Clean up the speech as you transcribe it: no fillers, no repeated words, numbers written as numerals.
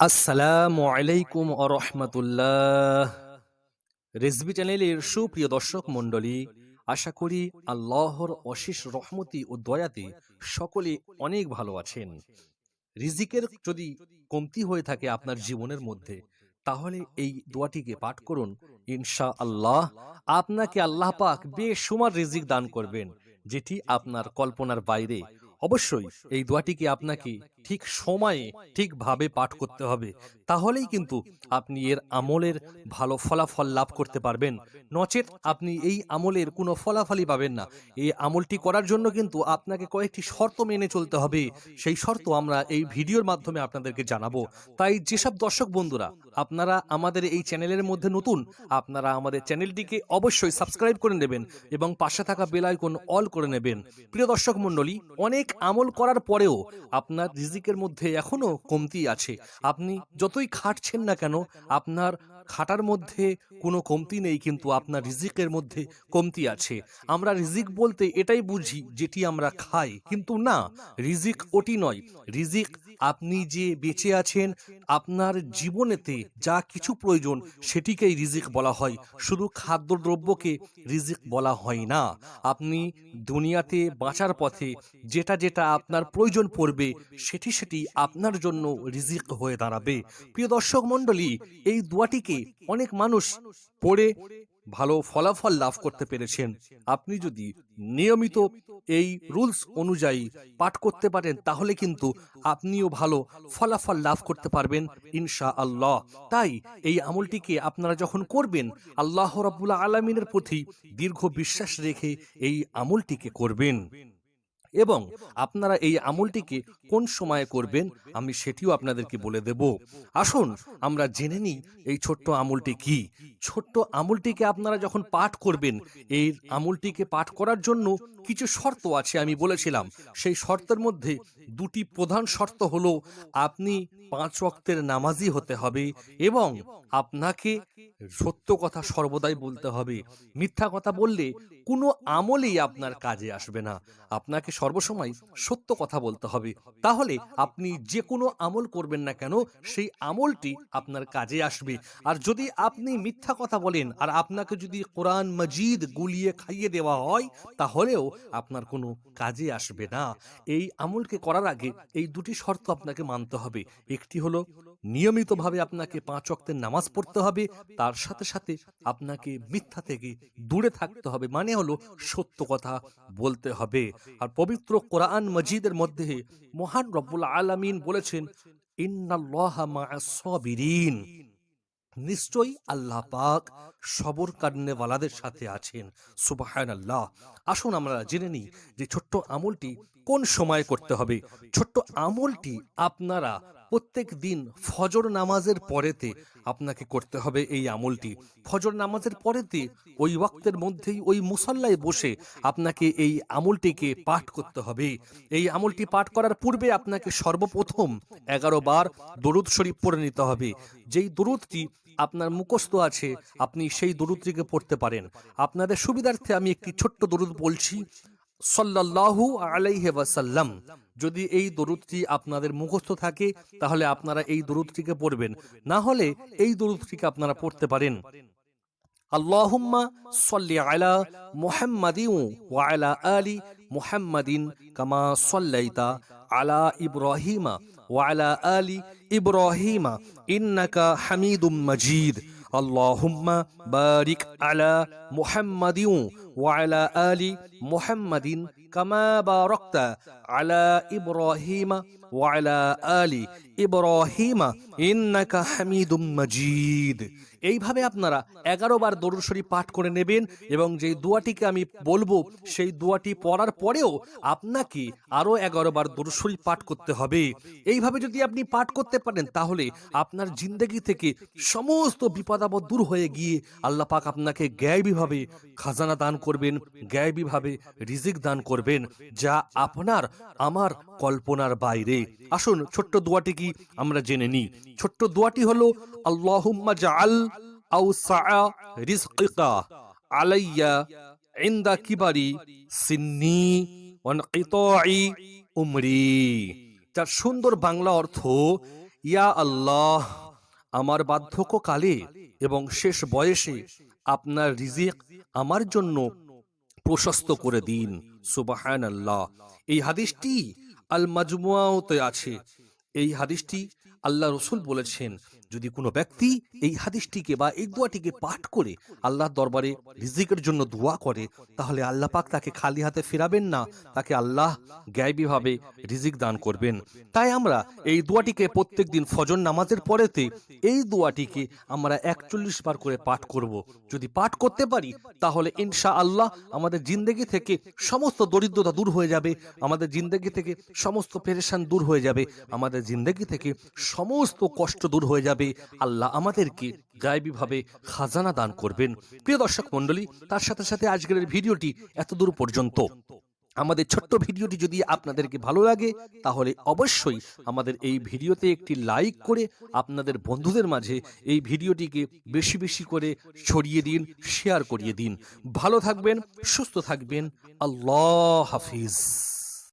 আসসালামু আলাইকুম আরহামাতুল্লাহ। রেজবি চ্যানেলের সুপ্রিয় দর্শক মণ্ডলী, আশা করি আল্লাহর অশেষ রহমতি ও দয়াতে সকলে অনেক ভালো আছেন। রিজিকের যদি কমতি হয়ে থাকে আপনার জীবনের মধ্যে, তাহলে এই দোয়াটিকে পাঠ করুন। ইনশাআল্লাহ আপনাকে আল্লাহ পাক বেশুমার রিজিক দান করবেন, যেটি আপনার কল্পনার বাইরে। অবশ্যই এই দোয়াটিকে আপনাকে ঠিক সময়ে ঠিকভাবে পাঠ করতে হবে, তাহলেই কিন্তু আপনি এর আমলের ভালো ফলাফল লাভ করতে পারবেন। নচেত আপনি এই আমলের কোনো ফলাফলই পাবেন না। এই আমলটি করার জন্য কিন্তু আপনাকে কয়েকটি শর্ত মেনে চলতে হবে। সেই শর্ত আমরা এই ভিডিওর মাধ্যমে আপনাদেরকে জানাবো। তাই যেসব দর্শক বন্ধুরা আপনারা আমাদের এই চ্যানেলের মধ্যে নতুন, আপনারা আমাদের চ্যানেলটিকে অবশ্যই সাবস্ক্রাইব করে নেবেন এবং পাশে থাকা বেল আইকন অল করে নেবেন। প্রিয় দর্শক মণ্ডলী, অনেক আমল করার পরেও আপনার রিজিকের মধ্যে এখনো কমতি আছে। আপনি যতই খাটছেন না কেন, আপনার খাটার মধ্যে কোনো কমতি নেই, কিন্তু আপনার রিজিকের মধ্যে কমতি আছে। আমরা রিজিক বলতে এটাই বুঝি যেটি আমরা খাই, কিন্তু না, রিজিক ওটি নয়। রিজিক আপনি যে বেঁচে আছেন, আপনার জীবনেতে যা কিছু প্রয়োজন সেটিকেই রিজিক বলা হয়। শুধু খাদ্যদ্রব্যকে রিজিক বলা হয় না। আপনি দুনিয়াতে বাঁচার পথে যেটা যেটা আপনার প্রয়োজন পড়বে, সেটি সেটি আপনার জন্য রিজিক হয়ে দাঁড়াবে। প্রিয় দর্শক মণ্ডলী, এই দোয়াটিকে অনেক মানুষ পড়ে ভালো ফলাফল লাভ করতে পেরেছেন। আপনি যদি নিয়মিত এই রুলস অনুযায়ী পাঠ করতে পারেন, তাহলে কিন্তু আপনিও ভালো ফলাফল লাভ করতে পারবেন ইনশাআল্লাহ। তাই এই আমলটিকে আপনারা যখন করবেন, আল্লাহ রাব্বুল আলামিনের প্রতি দীর্ঘ বিশ্বাস রেখে এই আমলটিকে করবেন। এবং আপনারা এই আমলটিকে কোন সময়ে করবেন আমি সেটিও আপনাদেরকে বলে দেব। আসুন আমরা জেনে নিই এই ছোট্ট আমলটি কি। ছোট্ট আমলটিকে আপনারা যখন পাঠ করবেন, এই আমলটিকে পাঠ করার জন্য কিছু শর্ত আছে, আমি বলেছিলাম। সেই শর্তের মধ্যে দুটি প্রধান শর্ত হলো, আপনি 5 ওয়াক্তের নামাজি হতে হবে এবং আপনাকে সত্য কথা সর্বদাই বলতে হবে। মিথ্যা কথা বললে কোনো আমলেই আপনার কাজে আসবে না। আপনাকে সর্বসময় সত্য কথা বলতে হবে, তাহলে আপনি যে কোনো আমল করবেন না কেন, সেই আমলটি আপনার কাজে আসবে। আর যদি আপনি মিথ্যা কথা বলেন আর আপনাকে যদি কোরআন মজিদ গুলিয়ে খাইয়ে দেওয়া হয়, তাহলেও আপনার কোনো কাজে আসবে না। এই আমলকে করার আগে এই দুটি শর্ত আপনাকে মানতে হবে। একটি হলো নিয়মিতভাবে আপনাকে 5 ওয়াক্তের নামাজ পড়তে হবে, তার সাথে সাথে আপনাকে মিথ্যা থেকে দূরে থাকতে হবে, মানে হলো সত্য কথা বলতে হবে। আর পবিত্র কোরআন মজিদের মধ্যে মহান রব্বুল আলামিন বলেছেন, ইন্নাল্লাহা মা'আস সাবিরিন, নিশ্চয়ই আল্লাহ পাক সবর কান্নেওয়ালাদের সাথে আছেন। সুবহানাল্লাহ। আসুন আমরা জেনে নিই যে ছোট্ট আমলটি কোন সময় করতে হবে। ছোট্ট আমলটি আপনারা প্রত্যেক দিন ফজর নামাজের পরেতে আপনাকে করতে হবে। এই আমলটি ফজর নামাজের পরেতে ওই ওয়াক্তের মধ্যেই ওই মুসাল্লায় বসে আপনাকে এই আমলটিকে পাঠ করতে হবে। এই আমলটি পাঠ করার পূর্বে আপনাকে সর্বপ্রথম 11 বার দরুদ শরীফ পড়ে নিতে হবে। যেই দরুদটি আপনার মুখস্থ আছে, আপনি সেই দরুদটিকে পড়তে পারেন। আপনাদের সুবিধার্থে আমি একটি ছোট্ট দরুদ বলছি, সাল্লাল্লাহু আলাইহি ওয়াসাল্লাম। যদি এই দরুদটি আপনাদের মুখস্থ থাকে, তাহলে আপনারা এই দরুদটিকে পড়বেন। না হলে এই দরুদটিকে আপনারা পড়তে পারেন, আল্লাহুম্মা সাল্লি আলা মুহাম্মাদিন ওয়া আলা আলি মুহাম্মাদিন কামা সাল্লাইতা আলা ইব্রাহিমা ওয়া আলা আলি ইব্রাহিমা ইন্নাকা হামিদুম মাজিদ। আল্লাহুম্মা বারিক আলা মুহাম্মাদিন ওয়া আলা আলি মুহাম্মাদিন কামা বারাকতা আলা ইব্রাহিমা ওয়া আলা আলি ইব্রাহিমা ইন্নাকা হামিদুম মাজিদ। এইভাবে আপনারা 11 বার দরুদ শরীফ পাঠ করে নেবেন এবং যেই দোয়াটিকে আমি বলবো, সেই দোয়াটি পড়ার পরেও আপনাকে আরো 11 বার দরুদ শরীফ পাঠ করতে হবে। এইভাবে যদি আপনি পাঠ করতে পারেন, তাহলে আপনার জিন্দেগি থেকে সমস্ত বিপদ আপদ দূর হয়ে গিয়ে আল্লাহ পাক আপনাকে গায়বীভাবে খাজানা দান করবেন, গায়বীভাবে রিজিক দান করবেন, যা আপনার আমার কল্পনার বাইরে। আসুন ছোট্ট দোয়াটি কি আমরা জেনে নিই। ছোট্ট দোয়াটি হলো, আল্লাহুম্মা জাআল আওসা রিজকিকা আলাইয়া ইনদা কিবারি সিন্নি ওয়া ইনকিতাই উমরি। যার সুন্দর বাংলা অর্থ, ইয়া আল্লাহ, আমার বার্ধক্যকালে এবং শেষ বয়সে আপনার রিজিক আমার জন্য প্রশস্ত করে দিন। সুবহানাল্লাহ। এই হাদিসটি আল মাজমুআতে আছে। এই হাদিসটি আল্লাহ রসুল বলেছেন, যদি কোনো ব্যক্তি এই হাদিসটিকে বা এই দোয়াটিকে পাঠ করে আল্লাহর দরবারে রিজিকের জন্য দোয়া করে, তাহলে আল্লাহ পাক তাকে খালি হাতে ফেরাবেন না, তাকে আল্লাহ গায়বীভাবে রিজিক দান করবেন। তাই আমরা এই দোয়াটিকে প্রত্যেক দিন ফজর নামাজের পরেতে এই দোয়াটিকে আমরা 41 বার করে পাঠ করব। যদি পাঠ করতে পারি তাহলে ইনশাআল্লাহ আমাদের জিন্দেগি থেকে সমস্ত দরিদ্রতা দূর হয়ে যাবে, আমাদের জিন্দেগি থেকে সমস্ত পেরেশান দূর হয়ে যাবে, আমাদের জিন্দেগি থেকে সমস্ত কষ্ট দূর হয়ে যাবে। আল্লাহ আমাদেরকে গায়বীভাবে খাজানা দান করবেন। প্রিয় দর্শক মণ্ডলী, তার সাথে সাথে আজকের ভিডিওটি এত দূর পর্যন্ত। আমাদের ছোট্ট ভিডিওটি যদি আপনাদেরকে ভালো লাগে তাহলে অবশ্যই আমাদের এই ভিডিওতে একটি লাইক করে আপনাদের বন্ধুদের মাঝে এই ভিডিওটিকে বেশি বেশি করে ছড়িয়ে দিন, শেয়ার করিয়ে দিন। ভালো থাকবেন, সুস্থ থাকবেন। আল্লাহ হাফিজ।